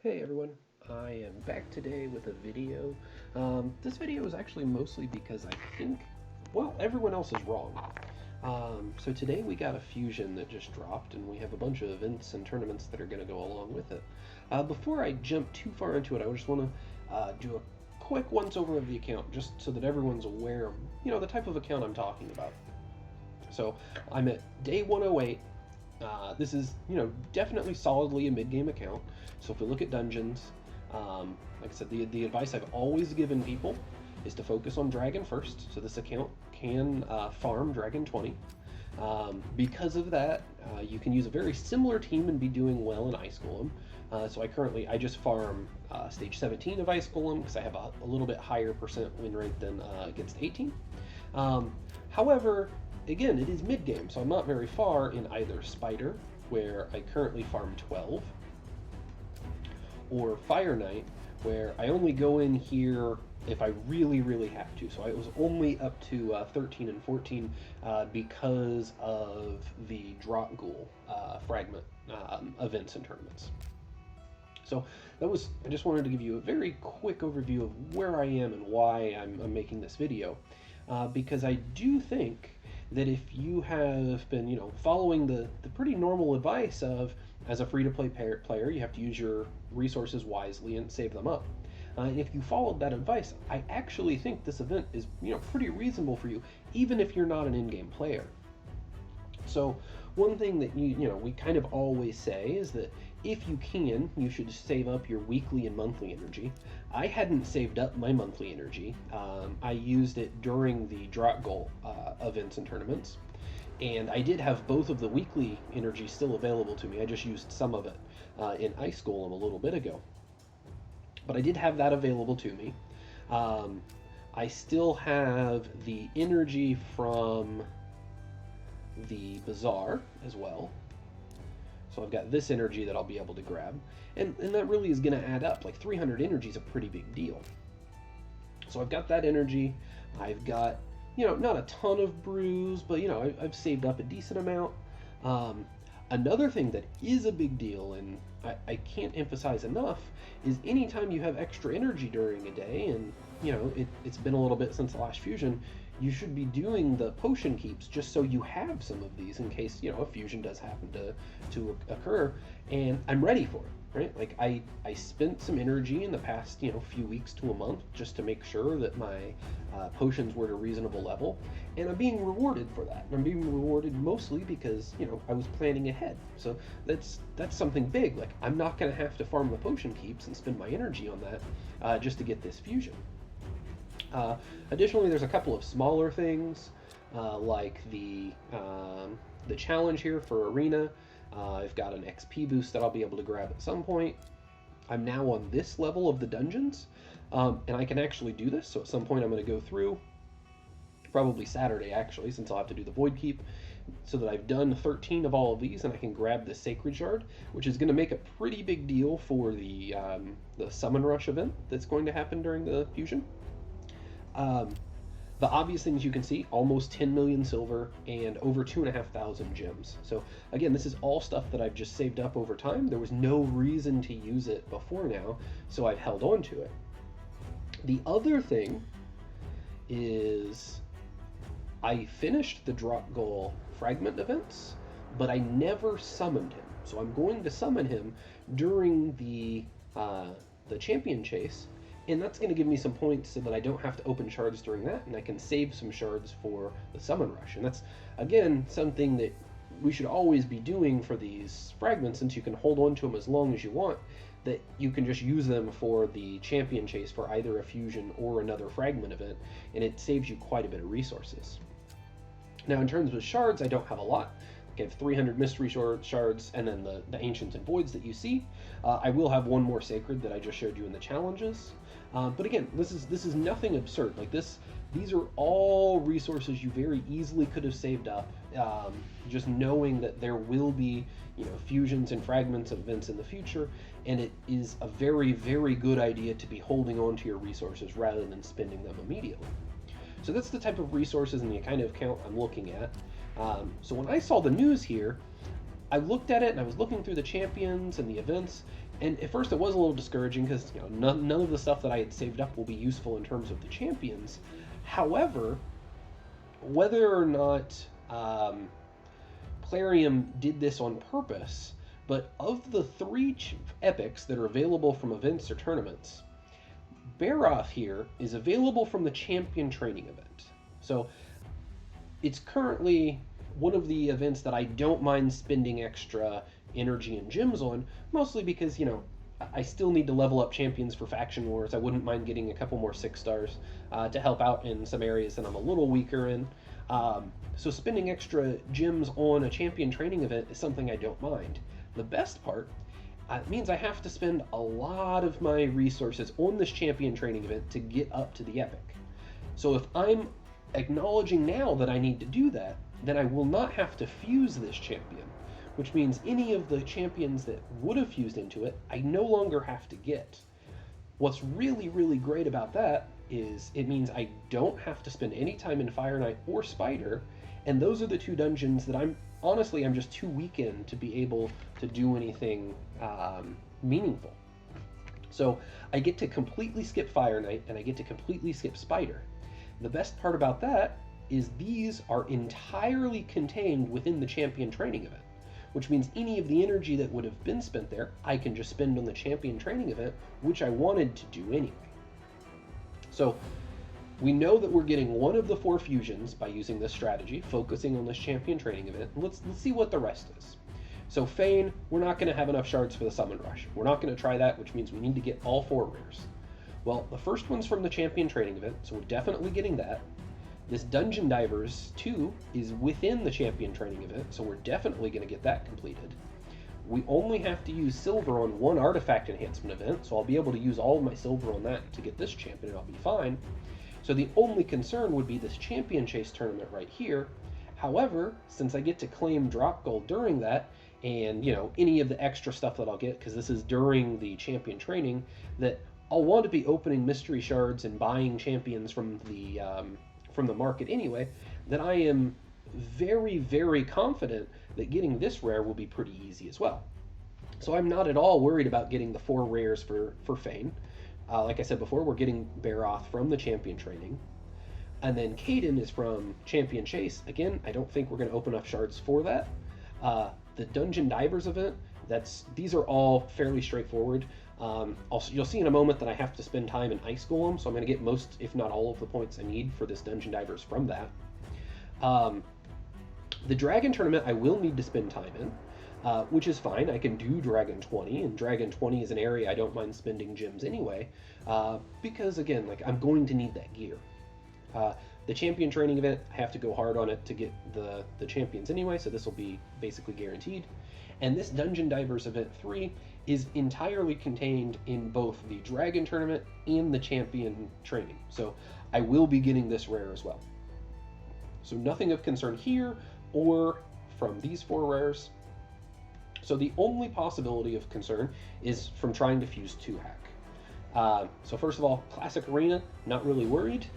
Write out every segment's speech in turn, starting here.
Hey everyone, I am back today with a video. This video is actually mostly because I think, well, everyone else is wrong. So today we got a fusion that just dropped, and we have a bunch of events and tournaments that are going to go along with it. Before I jump too far into it, I just want to do a quick once-over of the account, just so that everyone's aware of, the type of account I'm talking about. So I'm at day 108. This is, definitely solidly a mid-game account. So if we look at dungeons, like I said, the advice I've always given people is to focus on Dragon first. So this account can farm Dragon 20. Because of that, you can use a very similar team and be doing well in Ice Golem. So I just farm stage 17 of Ice Golem because I have a little bit higher percent win rate than against 18. However, again, it is mid-game, so I'm not very far in either Spider, where I currently farm 12, or Fire Knight, where I only go in here if I really, really have to. So I was only up to 13 and 14 because of the Drop Ghoul fragment events and tournaments. So I just wanted to give you a very quick overview of where I am and why I'm making this video. Because I do think that if you have been, following the pretty normal advice of, as a free-to-play player, you have to use your resources wisely and save them up. And if you followed that advice, I actually think this event is, pretty reasonable for you, even if you're not an in-game player. So one thing that we kind of always say is that if you can, you should save up your weekly and monthly energy. I hadn't saved up my monthly energy. I used it during the Drop Goal events and tournaments, and I did have both of the weekly energy still available to me. I just used some of it in Ice Golem a little bit ago. But I did have that available to me. I still have the energy from the Bazaar as well. So I've got this energy that I'll be able to grab. And that really is going to add up. Like 300 energy is a pretty big deal. So I've got that energy. I've got, not a ton of brews, but, I've saved up a decent amount. Another thing that is a big deal, and I can't emphasize enough, is anytime you have extra energy during a day, and, it's been a little bit since the last fusion, you should be doing the potion keeps just so you have some of these in case, a fusion does happen to occur, and I'm ready for it, right? Like, I spent some energy in the past, few weeks to a month just to make sure that my potions were at a reasonable level, and I'm being rewarded for that. And I'm being rewarded mostly because, I was planning ahead. So that's something big. Like, I'm not going to have to farm the potion keeps and spend my energy on that just to get this fusion. Additionally, there's a couple of smaller things, like the challenge here for Arena. I've got an XP boost that I'll be able to grab at some point. I'm now on this level of the dungeons, and I can actually do this. So at some point I'm going to go through, probably Saturday actually, since I'll have to do the Void Keep, so that I've done 13 of all of these, and I can grab the Sacred Shard, which is going to make a pretty big deal for the Summon Rush event that's going to happen during the fusion. The obvious things you can see, almost 10 million silver and over 2,500 gems. So again, this is all stuff that I've just saved up over time. There was no reason to use it before now, so I've held on to it. The other thing is I finished the Drop Goal fragment events, but I never summoned him. So I'm going to summon him during the champion chase, and that's going to give me some points so that I don't have to open shards during that, and I can save some shards for the Summon Rush. And that's, again, something that we should always be doing for these fragments, since you can hold on to them as long as you want, that you can just use them for the champion chase for either a fusion or another fragment event, and it saves you quite a bit of resources. Now, in terms of shards, I don't have a lot. I have 300 mystery shards, and then the ancients and voids that you see. I will have one more sacred that I just showed you in the challenges. But again, this is nothing absurd. Like these are all resources you very easily could have saved up. Just knowing that there will be, fusions and fragments of events in the future, and it is a very, very good idea to be holding on to your resources rather than spending them immediately. So that's the type of resources and the kind of account I'm looking at. So when I saw the news here, I looked at it and I was looking through the champions and the events, And at first it was a little discouraging because none of the stuff that I had saved up will be useful in terms of the champions. However, whether or not Plarium did this on purpose, but of the three epics that are available from events or tournaments, Baroth here is available from the champion training event. So it's currently one of the events that I don't mind spending extra energy and gems on, mostly because, I still need to level up champions for faction wars. I wouldn't mind getting a couple more 6 stars to help out in some areas that I'm a little weaker in. So spending extra gems on a champion training event is something I don't mind. The best part, it means I have to spend a lot of my resources on this champion training event to get up to the epic. So if I'm acknowledging now that I need to do that, then I will not have to fuse this champion, which means any of the champions that would have fused into it, I no longer have to get. What's really, really great about that is it means I don't have to spend any time in Fire Knight or Spider, and those are the two dungeons that I'm just too weak in to be able to do anything meaningful. So I get to completely skip Fire Knight, and I get to completely skip Spider. The best part about that is these are entirely contained within the champion training event, which means any of the energy that would have been spent there, I can just spend on the champion training event, which I wanted to do anyway. So we know that we're getting one of the 4 fusions by using this strategy, focusing on this champion training event. Let's see what the rest is. So Fane, we're not going to have enough shards for the summon rush. We're not going to try that, which means we need to get all 4 rares. Well, the first one's from the champion training event, so we're definitely getting that. This Dungeon Divers 2 is within the champion training event, so we're definitely going to get that completed. We only have to use silver on one artifact enhancement event, so I'll be able to use all of my silver on that to get this champion and I'll be fine. So the only concern would be this champion chase tournament right here. However, since I get to claim drop gold during that, and any of the extra stuff that I'll get, because this is during the champion training, that I'll want to be opening mystery shards and buying champions from the market anyway, then I am very, very confident that getting this rare will be pretty easy as well. So I'm not at all worried about getting the 4 rares for Fane. Like I said before, we're getting Baroth from the champion training. And then Caden is from champion chase. Again, I don't think we're going to open up shards for that. The Dungeon Divers event, these are all fairly straightforward. You'll see in a moment that I have to spend time in Ice Golem, so I'm going to get most, if not all, of the points I need for this Dungeon Divers from that. The Dragon Tournament I will need to spend time in, which is fine. I can do Dragon 20, and Dragon 20 is an area I don't mind spending gems anyway, because again, I'm going to need that gear. The champion training event, I have to go hard on it to get the champions anyway, so this will be basically guaranteed. And this Dungeon Divers Event 3 is entirely contained in both the Dragon Tournament and the champion training, so I will be getting this rare as well. So nothing of concern here or from these 4 rares. So the only possibility of concern is from trying to fuse 2-hack. So first of all, Classic Arena, not really worried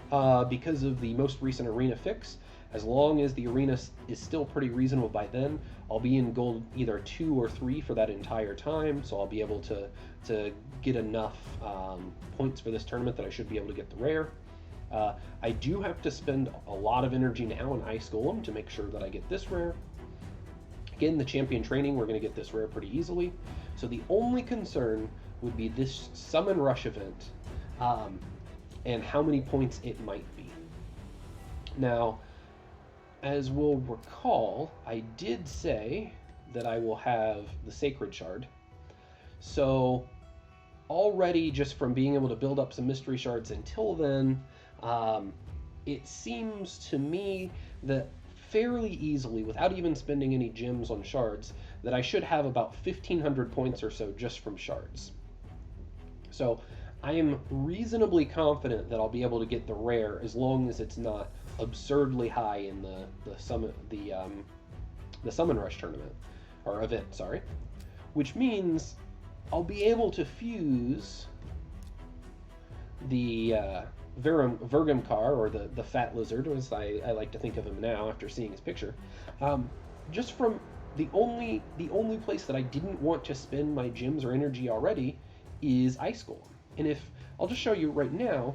because of the most recent Arena fix. As long as the Arena is still pretty reasonable by then, I'll be in gold either 2 or 3 for that entire time, so I'll be able to get enough points for this tournament that I should be able to get the rare. I do have to spend a lot of energy now in Ice Golem to make sure that I get this rare. Again, the champion training, we're going to get this rare pretty easily. So the only concern would be this Summon Rush event and how many points it might be. Now, as we'll recall, I did say that I will have the Sacred Shard. So already just from being able to build up some Mystery Shards until then, it seems to me that fairly easily, without even spending any gems on shards, that I should have about 1,500 points or so just from shards. So I am reasonably confident that I'll be able to get the rare as long as it's not absurdly high in the Summon Rush tournament, or event, sorry. Which means I'll be able to fuse the Vergamkar, or the Fat Lizard, as I like to think of him now after seeing his picture, just from the only place that I didn't want to spend my gems or energy already is Ice Golem. And if I'll just show you right now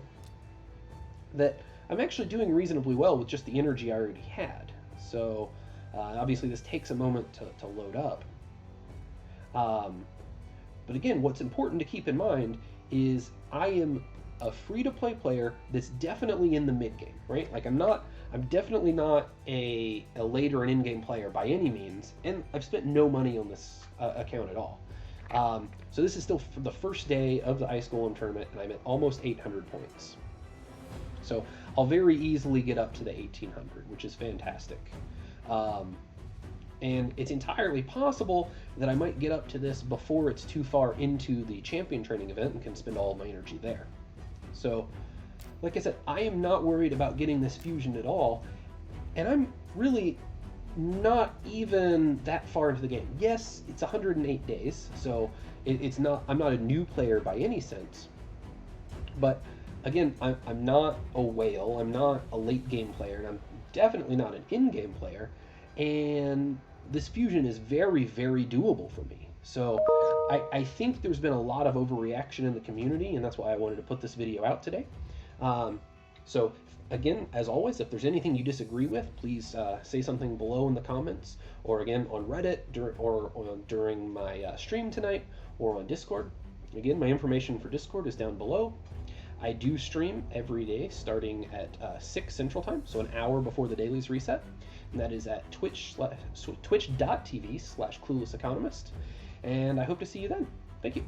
that I'm actually doing reasonably well with just the energy I already had. So obviously this takes a moment to load up. But again, what's important to keep in mind is I am a free-to-play player that's definitely in the mid-game, right? Like I'm definitely not a late or an in-game player by any means, and I've spent no money on this account at all. So this is still the first day of the Ice Golem tournament, and I'm at almost 800 points. So I'll very easily get up to the 1800, which is fantastic. And it's entirely possible that I might get up to this before it's too far into the champion training event and can spend all of my energy there. So, like I said, I am not worried about getting this fusion at all, and I'm really not even that far into the game. Yes, it's 108 days, so it's not. I'm not a new player by any sense, but again, I'm not a whale. I'm not a late game player, and I'm definitely not an in-game player. And this fusion is very, very doable for me. So I think there's been a lot of overreaction in the community, and that's why I wanted to put this video out today. So again, as always, if there's anything you disagree with, please say something below in the comments, or again on Reddit, during my stream tonight, or on Discord. Again, my information for Discord is down below. I do stream every day starting at 6 Central Time, so an hour before the dailies reset. And that is at twitch.tv/cluelesseconomist. And I hope to see you then. Thank you.